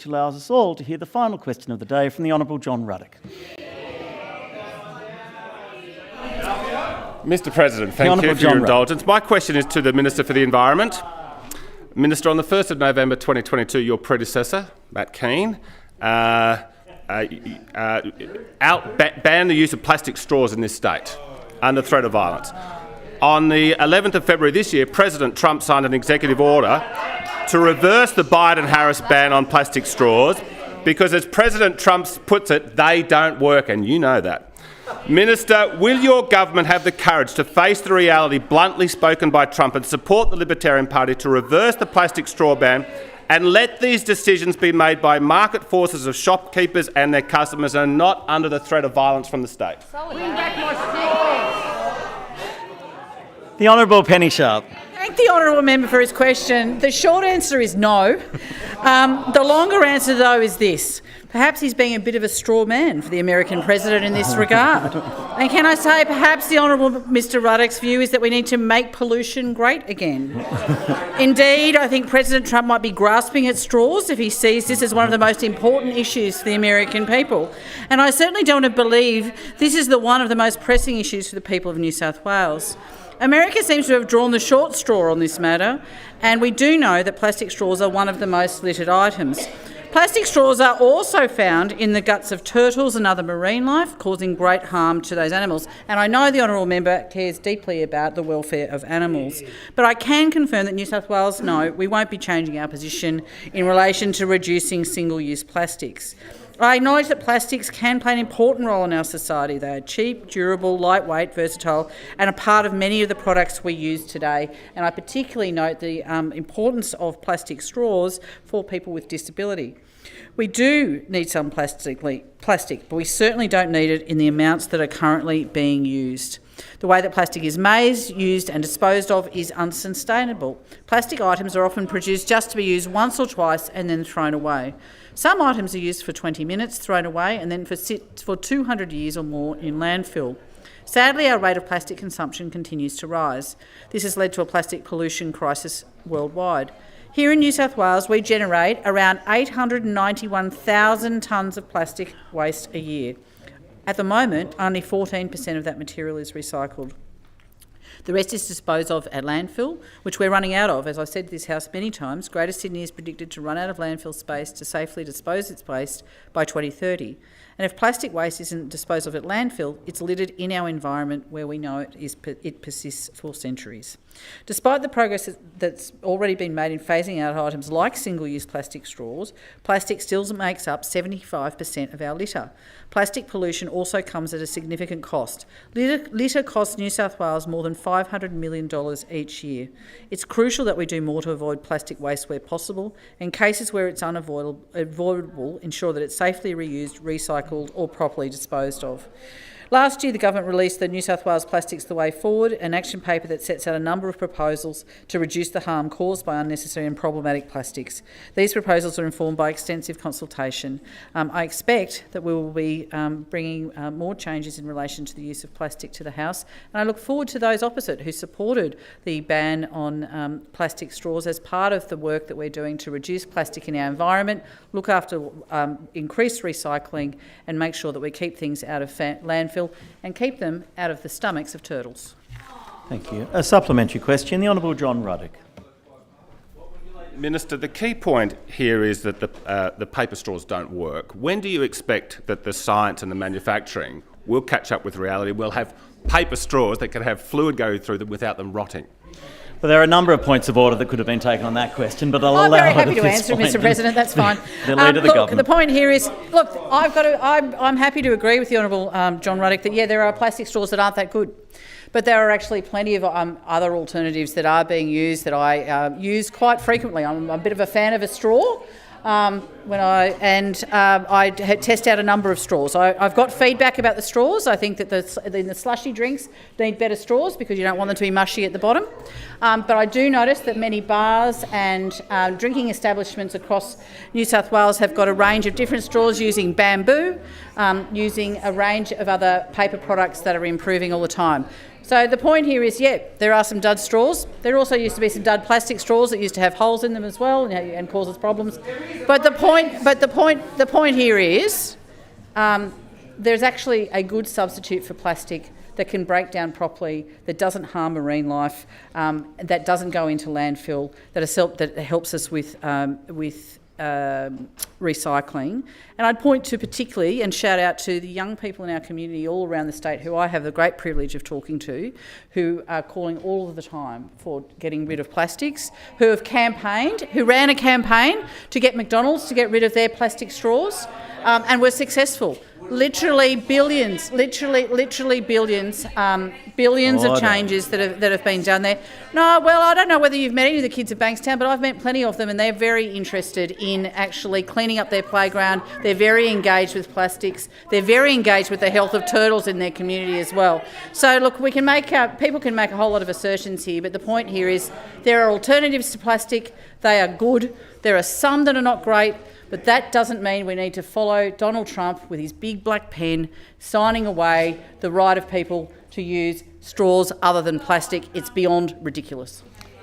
which allows us all to hear the final question of the day from the Honourable John Ruddick. Mr President, thank you for your indulgence. My question is to the Minister for the Environment. Minister, on the 1st of November 2022, your predecessor, Matt Keane, banned the use of plastic straws in this state under threat of violence. On the 11th of February this year, President Trump signed an executive order to reverse the Biden-Harris ban on plastic straws because, as President Trump puts it, they don't work, and you know that. Minister, will your government have the courage to face the reality bluntly spoken by Trump and support the Libertarian Party to reverse the plastic straw ban and let these decisions be made by market forces of shopkeepers and their customers and not under the threat of violence from the state? Bring back more straws. The Honourable Penny Sharp. Thank the honourable member for his question. The short answer is no. The longer answer, though, is this. Perhaps he's being a bit of a straw man for the American president in this regard. And can I say perhaps the Honourable Mr Ruddick's view is that we need to make pollution great again. Indeed, I think President Trump might be grasping at straws if he sees this as one of the most important issues for the American people. And I certainly don't want to believe this is one of the most pressing issues for the people of New South Wales. America seems to have drawn the short straw on this matter, and we do know that plastic straws are one of the most littered items. Plastic straws are also found in the guts of turtles and other marine life, causing great harm to those animals. And I know the honourable member cares deeply about the welfare of animals. But I can confirm that New South Wales, no, we won't be changing our position in relation to reducing single-use plastics. I acknowledge that plastics can play an important role in our society. They are cheap, durable, lightweight, versatile, and a part of many of the products we use today. And I particularly note the importance of plastic straws for people with disability. We do need some plastic, but we certainly don't need it in the amounts that are currently being used. The way that plastic is made, used and disposed of is unsustainable. Plastic items are often produced just to be used once or twice and then thrown away. Some items are used for 20 minutes, thrown away, and then for 200 years or more in landfill. Sadly, our rate of plastic consumption continues to rise. This has led to a plastic pollution crisis worldwide. Here in New South Wales, we generate around 891,000 tonnes of plastic waste a year. At the moment, only 14% of that material is recycled. The rest is disposed of at landfill, which we're running out of. As I've said to this House many times, Greater Sydney is predicted to run out of landfill space to safely dispose its waste by 2030. And if plastic waste isn't disposed of at landfill, it's littered in our environment where we know it persists for centuries. Despite the progress that's already been made in phasing out items like single-use plastic straws, plastic still makes up 75% of our litter. Plastic pollution also comes at a significant cost. Litter costs New South Wales more than $500 million each year. It's crucial that we do more to avoid plastic waste where possible. In cases where it's unavoidable, ensure that it's safely reused, recycled or properly disposed of. Last year, the government released the New South Wales Plastics the Way Forward, an action paper that sets out a number of proposals to reduce the harm caused by unnecessary and problematic plastics. These proposals are informed by extensive consultation. I expect that we will be bringing more changes in relation to the use of plastic to the House, and I look forward to those opposite who supported the ban on plastic straws as part of the work that we're doing to reduce plastic in our environment, look after increased recycling and make sure that we keep things out of landfill and keep them out of the stomachs of turtles. Thank you. A supplementary question, the Honourable John Ruddick. Minister, the key point here is that the paper straws don't work. When do you expect that the science and the manufacturing will catch up with reality? We'll have paper straws that can have fluid go through them without them rotting. Well, there are a number of points of order that could have been taken on that question, but I'm very happy to answer, Mr. President. That's fine. The Leader of the Government. The point here is, look, I'm happy to agree with the Honourable John Ruddick that, yeah, there are plastic straws that aren't that good. But there are actually plenty of other alternatives that are being used that I use quite frequently. I'm a bit of a fan of a straw. I test out a number of straws. I've got feedback about the straws. I think that the slushy drinks need better straws because you don't want them to be mushy at the bottom. But I do notice that many bars and drinking establishments across New South Wales have got a range of different straws using bamboo, using a range of other paper products that are improving all the time. So the point here is, yeah, there are some dud straws. There also used to be some dud plastic straws that used to have holes in them as well and causes problems. But the point here is, there's actually a good substitute for plastic that can break down properly, that doesn't harm marine life, that doesn't go into landfill, that helps us with recycling. And I'd point to particularly and shout out to the young people in our community all around the state who I have the great privilege of talking to, who are calling all of the time for getting rid of plastics, who have campaigned, who ran a campaign to get McDonald's to get rid of their plastic straws, and were successful. Literally billions, billions of changes that have been done there. No, well, I don't know whether you've met any of the kids of Bankstown, but I've met plenty of them, and they're very interested in actually cleaning up their playground. They're very engaged with plastics. They're very engaged with the health of turtles in their community as well. So look, people can make a whole lot of assertions here, but the point here is there are alternatives to plastic. They are good. There are some that are not great. But that doesn't mean we need to follow Donald Trump with his big black pen signing away the right of people to use straws other than plastic. It's beyond ridiculous.